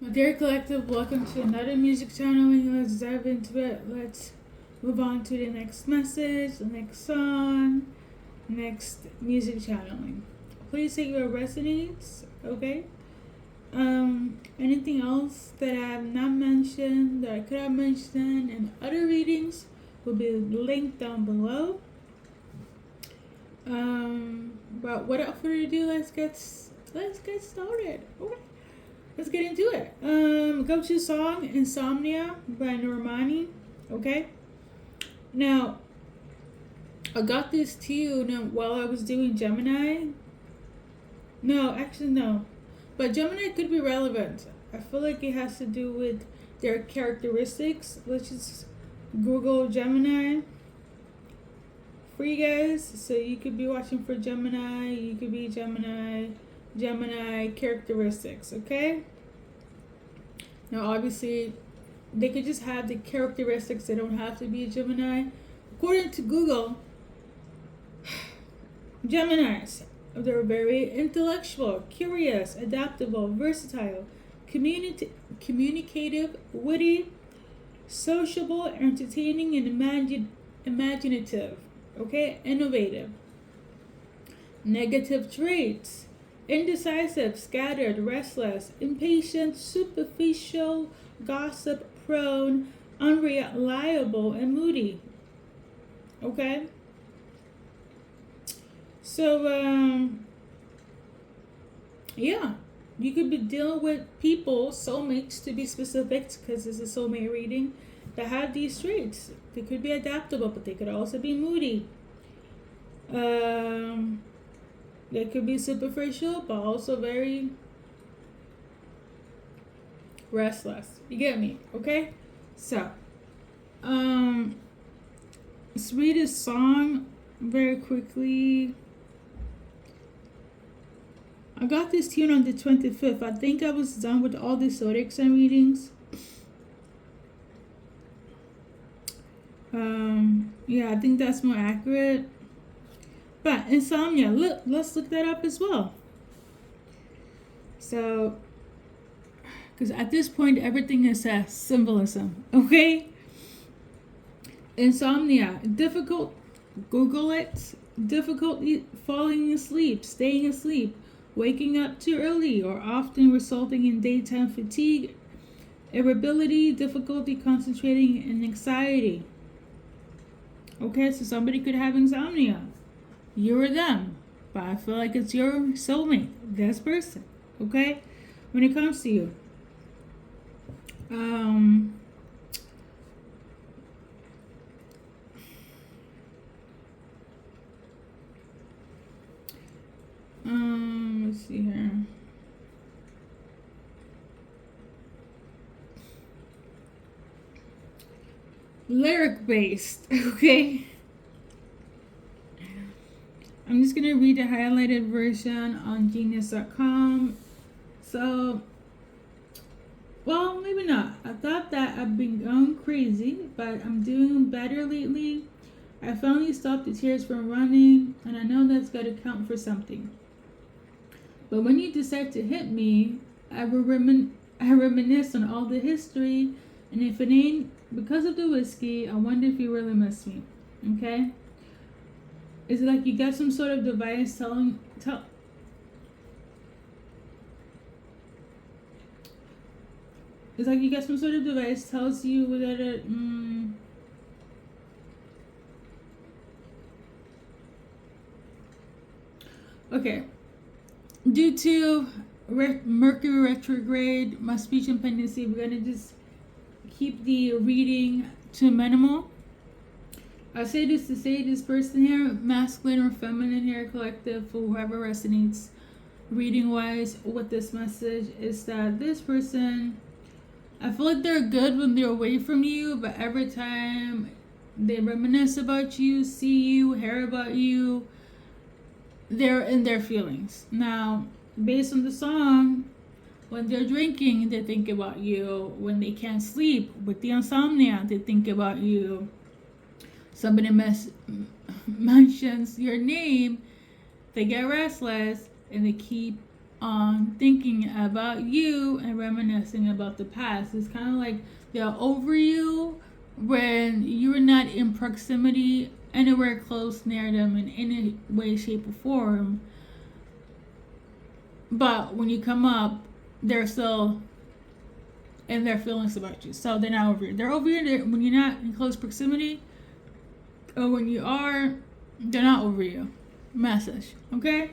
My dear collective, welcome to another music channeling. Let's dive into it. Let's move on to the next message, the next song, next music channeling. Please take your resonates, okay? Anything else that I have not mentioned, that I could have mentioned, and other readings will be linked down below. But without further ado, let's get started. Okay. Let's get into it. Go to song Insomnia by Normani. Okay. Now, I got this tune while I was doing Gemini. No, actually, no. But Gemini could be relevant. I feel like it has to do with their characteristics. Let's just Google Gemini for you guys. So you could be watching for Gemini. You could be Gemini characteristics, okay? Now, obviously, they could just have the characteristics. They don't have to be a Gemini. According to Google, Geminis, they're very intellectual, curious, adaptable, versatile, communicative, witty, sociable, entertaining, and imaginative. Okay, innovative. Negative traits: indecisive, scattered, restless, impatient, superficial, gossip prone, unreliable, and moody. Okay? So, yeah. You could be dealing with people, soulmates to be specific, because it's a soulmate reading, that have these traits. They could be adaptable, but they could also be moody. They could be superficial, but also very restless. You get me? Okay? So, let's read a song very quickly. I got this tune on the 25th. I think I was done with all the zodiac sign readings. Yeah, I think that's more accurate. But insomnia, let's look that up as well. So, because at this point, everything is a symbolism, okay? Insomnia, difficult, Google it, difficulty falling asleep, staying asleep, waking up too early, or often resulting in daytime fatigue, irritability, difficulty concentrating, and anxiety. Okay, so somebody could have insomnia. You or them. But I feel like it's your soulmate, this person. Okay? When it comes to you. Let's see here. Lyric based, okay? I'm just gonna read the highlighted version on genius.com. So, well, maybe not. I thought that I've been going crazy, but I'm doing better lately. I finally stopped the tears from running, and I know that's gotta count for something. But when you decide to hit me, I reminisce on all the history, and if it ain't because of the whiskey, I wonder if you really miss me. Okay? Is it like you got some sort of device it's like you got some sort of device tells you that it okay. Due to Mercury retrograde, my speech impendency, we're gonna just keep the reading to minimal. I say this to say this person here, masculine or feminine here, collective, for whoever resonates reading wise with this message, is that this person, I feel like they're good when they're away from you, but every time they reminisce about you, see you, hear about you, they're in their feelings. Now, based on the song, when they're drinking, they think about you. When they can't sleep with the insomnia, they think about you. Somebody mentions your name, they get restless, and they keep on thinking about you and reminiscing about the past. It's kind of like they're over you when you're not in proximity anywhere close near them in any way, shape, or form. But when you come up, they're still in their feelings about you. So they're not over you. They're over you when you're not in close proximity. Or when you are, they're not over you. Message. Okay?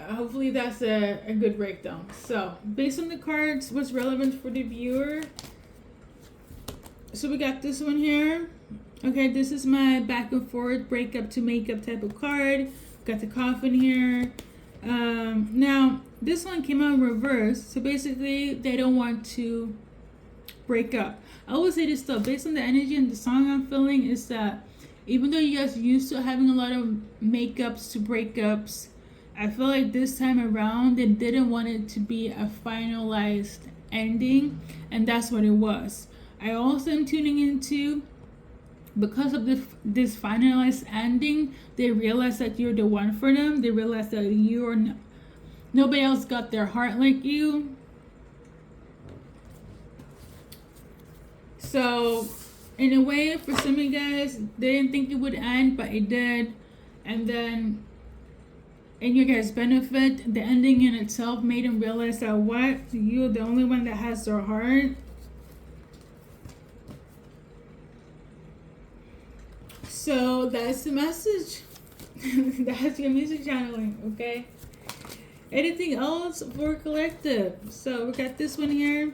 Hopefully that's a good breakdown. So, based on the cards, what's relevant for the viewer? So we got this one here. Okay, this is my back and forth breakup to makeup type of card. Got the coffin here. Now, this one came out in reverse. So basically, they don't want to break up. I will say this though, based on the energy and the song I'm feeling, is that even though you guys used to having a lot of makeups to breakups, I feel like this time around they didn't want it to be a finalized ending, and that's what it was. I also am tuning into, because of this finalized ending, they realize that you're the one for them. They realize that nobody else got their heart like you. So, in a way, for some of you guys, they didn't think it would end, but it did. And then, in your guys' benefit, the ending in itself made them realize that you're the only one that has their heart. So, that's the message. That's your music channeling, okay? Anything else for collective? So, we got this one here.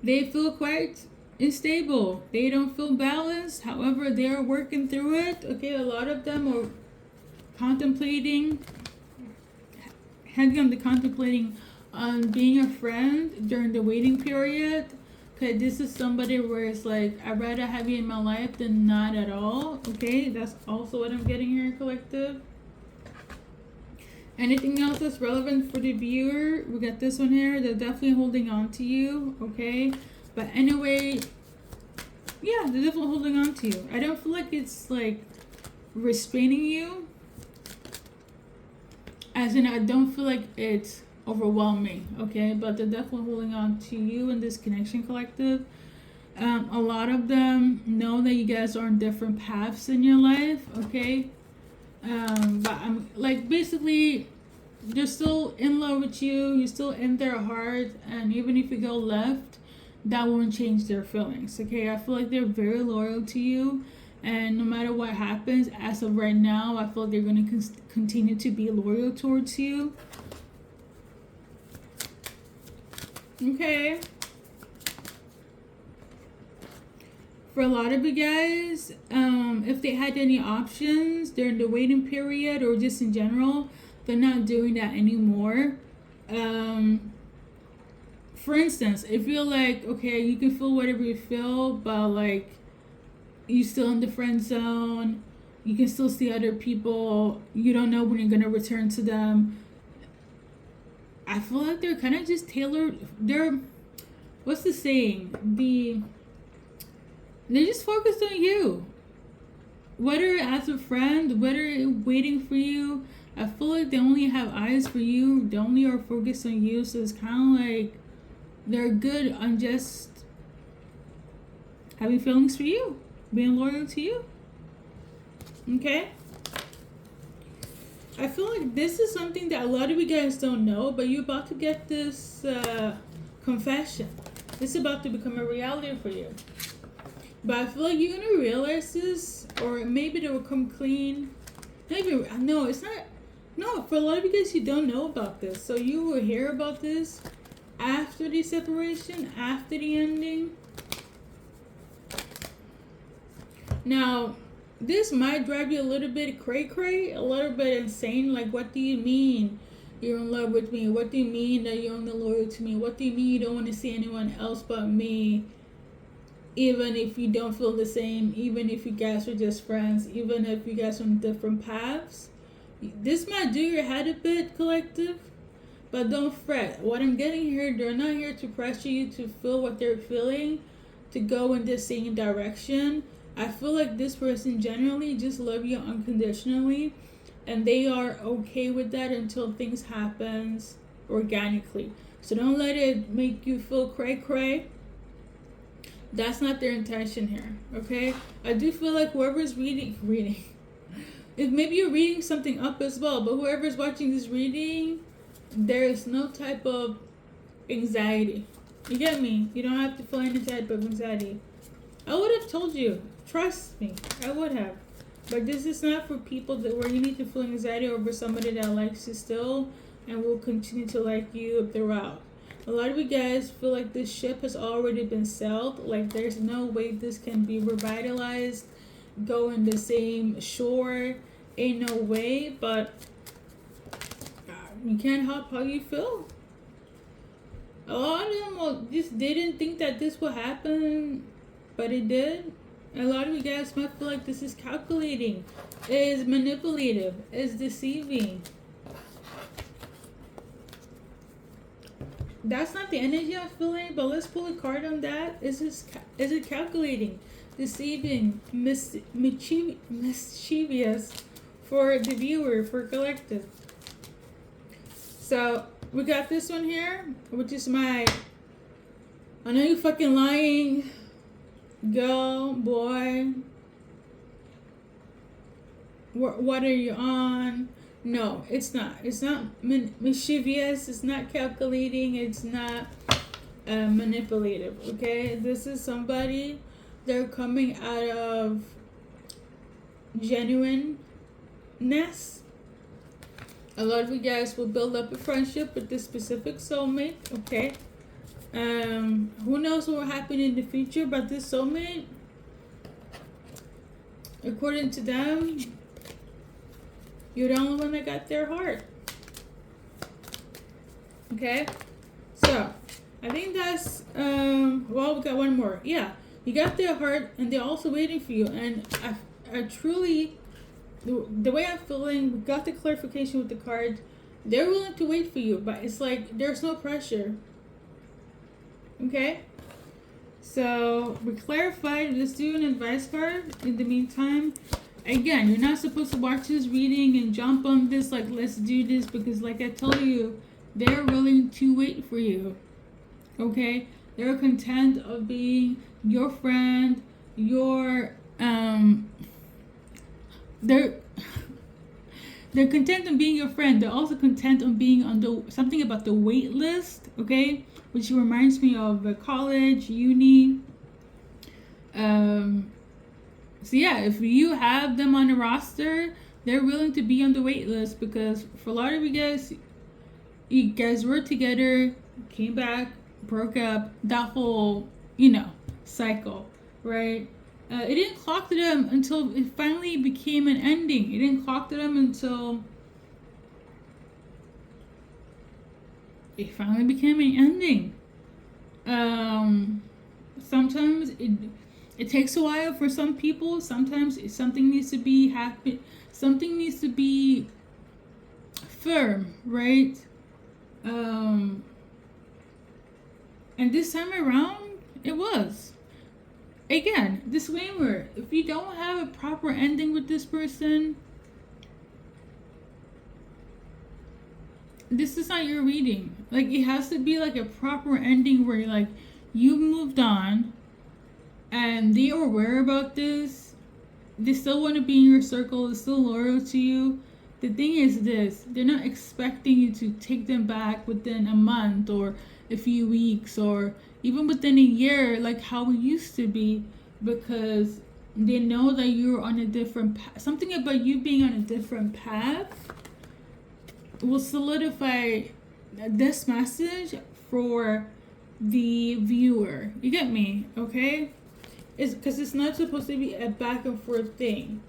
They feel quite unstable. They don't feel balanced. However, they are working through it. Okay, a lot of them are contemplating on being a friend during the waiting period. Okay, this is somebody where it's like, I'd rather have you in my life than not at all. Okay, that's also what I'm getting here, collective. Anything else that's relevant for the viewer? We got this one here. They're definitely holding on to you, okay? But anyway, yeah, they're definitely holding on to you. I don't feel like it's like restraining you. As in, I don't feel like it's overwhelming, okay? But they're definitely holding on to you in this connection, collective. A lot of them know that you guys are on different paths in your life, okay? But I'm like, basically, they're still in love with you. You're still in their heart, and even if you go left, that won't change their feelings. Okay, I feel like they're very loyal to you, and no matter what happens, as of right now, I feel like they're going to continue to be loyal towards you. Okay. For a lot of you guys, if they had any options during the waiting period or just in general, they're not doing that anymore. For instance, if you're like, okay, you can feel whatever you feel, but like you still in the friend zone, you can still see other people, you don't know when you're gonna return to them. I feel like they're kind of just tailored. What's the saying? They just focused on you. Whether as a friend, whether waiting for you, I feel like they only have eyes for you. They only are focused on you. So it's kind of like they're good on just having feelings for you, being loyal to you. Okay? I feel like this is something that a lot of you guys don't know, but you're about to get this confession. This is about to become a reality for you. But I feel like you're going to realize this, or maybe they will come clean. Maybe, no, it's not. No, for a lot of you guys, you don't know about this. So you will hear about this after the separation, after the ending. Now, this might drive you a little bit cray-cray, a little bit insane. Like, what do you mean you're in love with me? What do you mean that you're only loyal to me? What do you mean you don't want to see anyone else but me? Even if you don't feel the same, even if you guys are just friends, even if you guys are on different paths. This might do your head a bit, collective, but don't fret. What I'm getting here, they're not here to pressure you to feel what they're feeling, to go in the same direction. I feel like this person generally just love you unconditionally, and they are okay with that until things happens organically. So don't let it make you feel cray. That's not their intention here, okay? I do feel like whoever's reading, if maybe you're reading something up as well, but whoever's watching this reading, there is no type of anxiety. You get me? You don't have to feel any type of anxiety. I would have told you. Trust me, I would have. But this is not for people that where you need to feel anxiety over somebody that likes you still and will continue to like you throughout. A lot of you guys feel like this ship has already been sailed. Like there's no way this can be revitalized, go in the same shore. Ain't no way, but you can't help how you feel. A lot of them just didn't think that this would happen, but it did. A lot of you guys might feel like this is calculating, is manipulative, is deceiving. That's not the energy I'm feeling, but let's pull a card on that. Is it calculating, deceiving, mischievous for the viewer, for collective? So we got this one here, which is I know you fucking lying, girl, boy. What are you on? No, it's not. It's not mischievous. It's not calculating. It's not manipulative. Okay, this is somebody. They're coming out of genuineness. A lot of you guys will build up a friendship with this specific soulmate. Okay. Who knows what will happen in the future, but this soulmate, according to them, you're the only one that got their heart. Okay? So, I think that's, well, we got one more. Yeah, you got their heart, and they're also waiting for you. And I truly, the way I'm feeling, we got the clarification with the card. They're willing to wait for you, but it's like there's no pressure. Okay? So, we clarified. Let's do an advice card in the meantime. Again, you're not supposed to watch this reading and jump on this like, let's do this, because like I told you, they're willing to wait for you. Okay? They're content of being your friend, your they're content on being your friend. They're also content on being on the something about the wait list, okay? Which reminds me of college, uni. So yeah, if you have them on a roster, they're willing to be on the wait list, because for a lot of you guys were together, came back, broke up, that whole, cycle, right? It didn't clock to them until it finally became an ending. It didn't clock to them until it finally became an ending. Sometimes it takes a while for some people. Sometimes something needs to be happy. Something needs to be firm, right? And this time around, it was. Again, disclaimer, if you don't have a proper ending with this person, this is not your reading. Like, it has to be like a proper ending where like you moved on and they are aware about this. They still want to be in your circle. They're still loyal to you. The thing is this, they're not expecting you to take them back within a month or a few weeks or even within a year, like how it used to be, because they know that you're on a different path. Something about you being on a different path will solidify this message for the viewer. You get me? Okay? It's because it's not supposed to be a back and forth thing.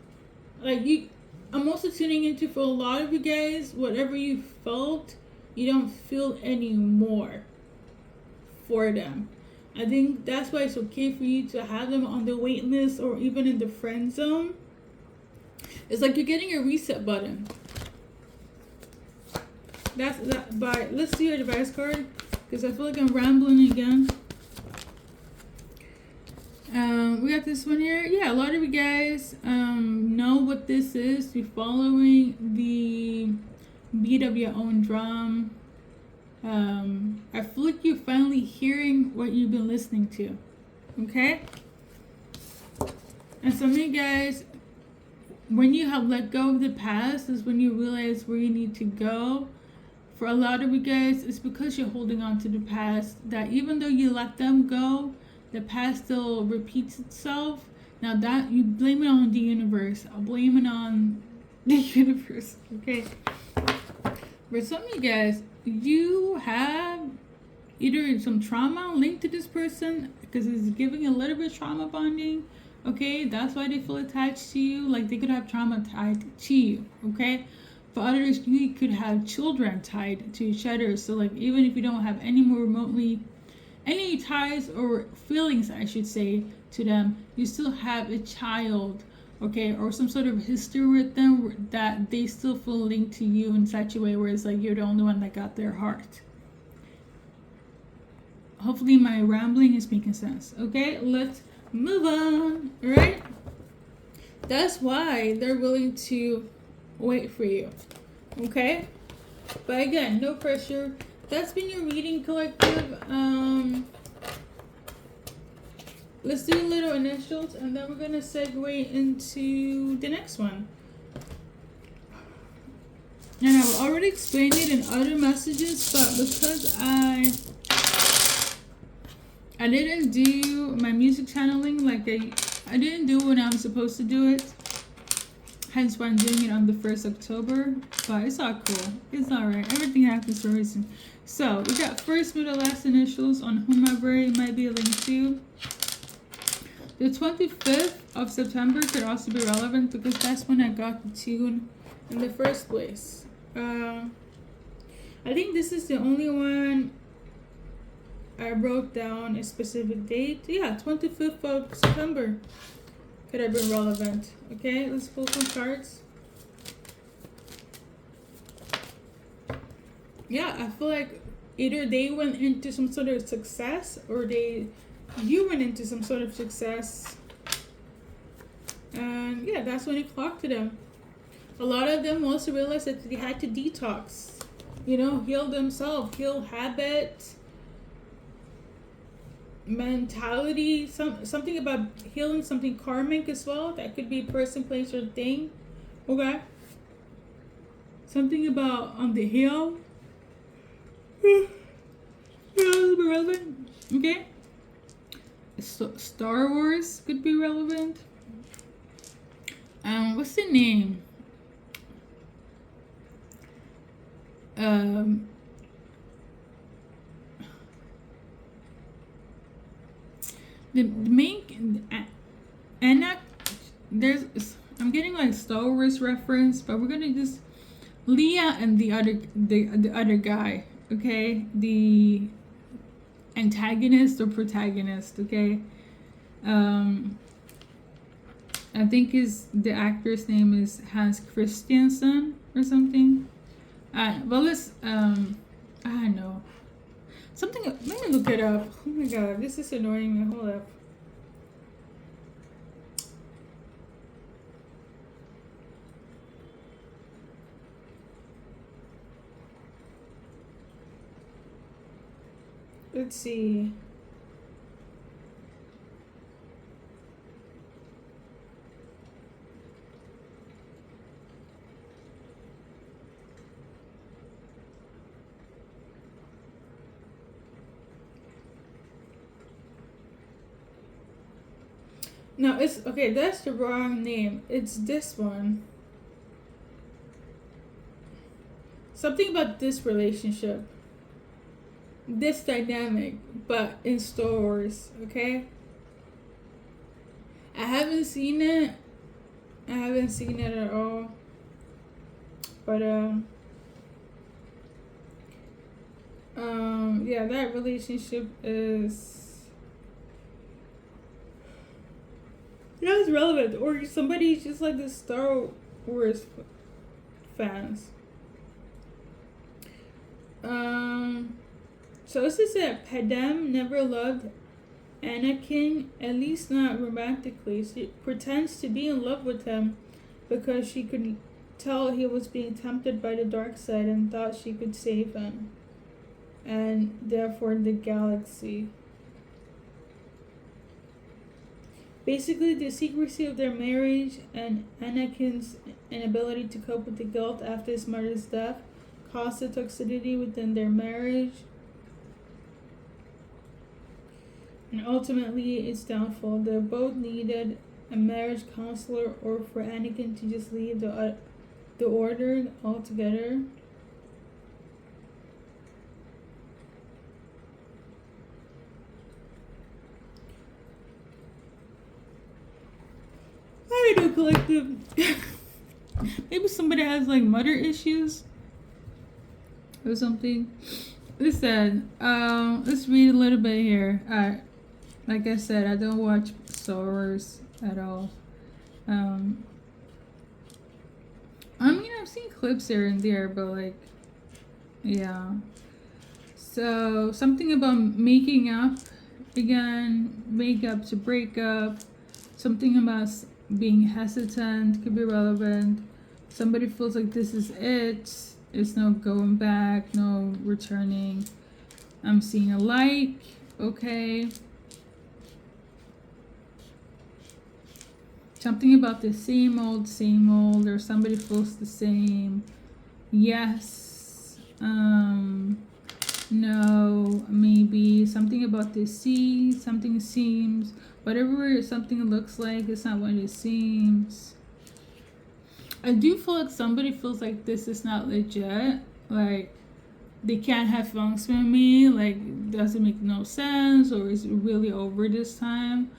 I'm also tuning into, for a lot of you guys, whatever you felt, you don't feel anymore for them. I think that's why it's okay for you to have them on the wait list or even in the friend zone. It's like you're getting a reset button. That's that. But let's do your advice card, because I feel like I'm rambling again. We got this one here. Yeah, a lot of you guys know what this is. You're following the beat of your own drum. I feel like you're finally hearing what you've been listening to. Okay? And some of you guys, when you have let go of the past, is when you realize where you need to go. For a lot of you guys, it's because you're holding on to the past that even though you let them go, the past still repeats itself. Now that you blame it on the universe, I'll blame it on the universe. Okay. For some of you guys, you have either some trauma linked to this person because it's giving a little bit of trauma bonding. Okay, that's why they feel attached to you. Like they could have trauma tied to you. Okay. For others, you could have children tied to each other. So like even if you don't have any more remotely any ties or feelings, I should say, to them, you still have a child, okay, or some sort of history with them that they still feel linked to you in such a way where it's like you're the only one that got their heart. Hopefully my rambling is making sense. Okay, let's move on. All right, that's why they're willing to wait for you. Okay, but again, no pressure. That's been your reading, collective. Let's do a little initials and then we're gonna segue into the next one. And I've already explained it in other messages, but because I didn't do my music channeling like I didn't do when I'm supposed to do it. Hence why I'm doing it on the 1st October. But it's all cool. It's alright. Everything happens for a reason. So we got first, middle, last initials on whomever it might be linked to. The 25th of September could also be relevant because that's when I got the tune in the first place. I think this is the only one I wrote down a specific date. Yeah, 25th of September could have been relevant. Okay, let's pull some cards. Yeah, I feel like either they went into some sort of success or you went into some sort of success. And yeah, that's when it clocked to them. A lot of them also realized that they had to detox, heal themselves, heal habit, mentality, something about healing something karmic as well. That could be person, place, or thing. Okay. Something about on the hill. Yeah, it'll be relevant. Okay. So, Star Wars could be relevant. What's the name? The main Anna. I'm getting like Star Wars reference, but we're gonna just Leah and the other guy. Okay, the antagonist or protagonist. Okay, I think the actor's name is Hans Christiansen or something. Well, let's I don't know. Something. Let me look it up. Oh my god, this is annoying me. Hold up. Let's see. No, it's okay. That's the wrong name. It's this one. Something about this relationship. This dynamic, but in Star Wars, okay? I haven't seen it. I haven't seen it at all. But yeah, that relationship is it's relevant. Or somebody's just like the Star Wars fans. So this is it. Padam never loved Anakin, at least not romantically. She pretends to be in love with him because she could tell he was being tempted by the dark side and thought she could save him, and therefore the galaxy. Basically, the secrecy of their marriage and Anakin's inability to cope with the guilt after his mother's death caused the toxicity within their marriage, and ultimately its downfall. They both needed a marriage counselor, or for Anakin to just leave the order altogether. I don't know, collective. Maybe somebody has like mother issues or something. Listen, let's read a little bit here. Like I said, I don't watch Star Wars at all. I mean, I've seen clips here and there, but like, yeah. So something about making up again, make up to break up. Something about being hesitant could be relevant. Somebody feels like this is it. There's no going back, no returning. I'm seeing a like. Okay. Something about the same old, or somebody feels the same. Yes. No, maybe. Something about the sea, something seems. Whatever something looks like, it's not what it seems. I do feel like somebody feels like this is not legit. Like, they can't have feelings with me. Like, doesn't make no sense, or is really over this time.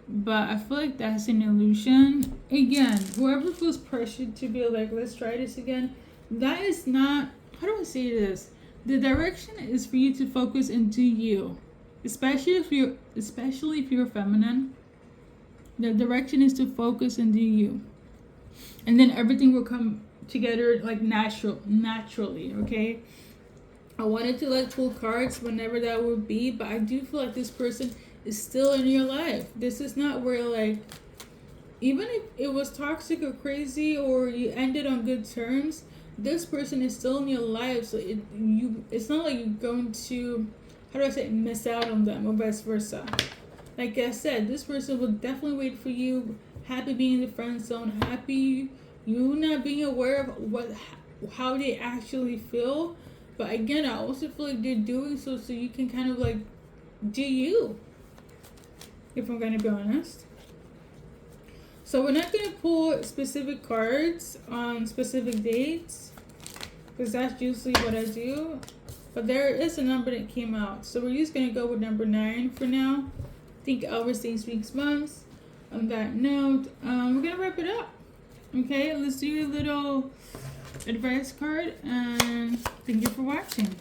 But I feel like that's an illusion. Again, whoever feels pressured to be like, let's try this again, that is not, how do I say this? The direction is for you to focus into you. Especially if you're feminine. The direction is to focus into you. And then everything will come together like naturally, okay? I wanted to like pull cards whenever that would be, but I do feel like this person is still in your life. This is not where like, even if it was toxic or crazy or you ended on good terms, this person is still in your life. So it's not like you're going to, how do I say, miss out on them or vice versa. Like I said, this person will definitely wait for you, happy being in the friend zone, happy you not being aware of how they actually feel. But again, I also feel like they're doing so you can kind of like do you, if I'm going to be honest. So we're not going to pull specific cards on specific dates, because that's usually what I do. But there is a number that came out. So we're just going to go with number 9 for now. Think hours, days, weeks, months. On that note, we're going to wrap it up. Okay, let's do a little advice card. And thank you for watching.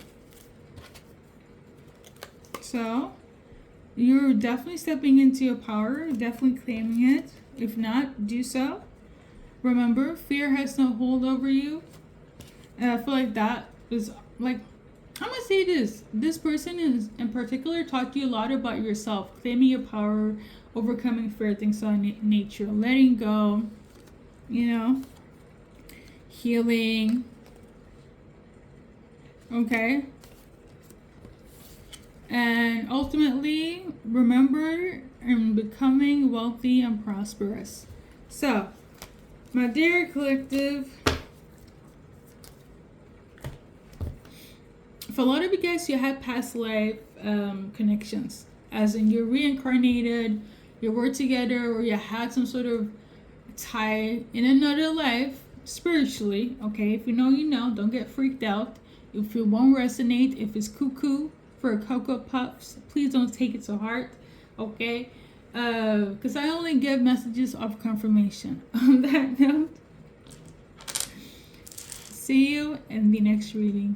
So, you're definitely stepping into your power. Definitely claiming it. If not, do so. Remember, fear has no hold over you. And I feel like that is like, I'm gonna say this. This person is in particular taught you a lot about yourself, claiming your power, overcoming fear, things of nature, letting go, healing. Okay. And ultimately, remember, and becoming wealthy and prosperous. So, my dear collective, for a lot of you guys, you have past life connections, as in you're reincarnated, you were together, or you had some sort of tie in another life spiritually. Okay, if you know, you know. Don't get freaked out. If it won't resonate, if it's cuckoo for Cocoa Puffs, please don't take it to heart. Okay, because I only give messages of confirmation. On that note, see you in the next reading.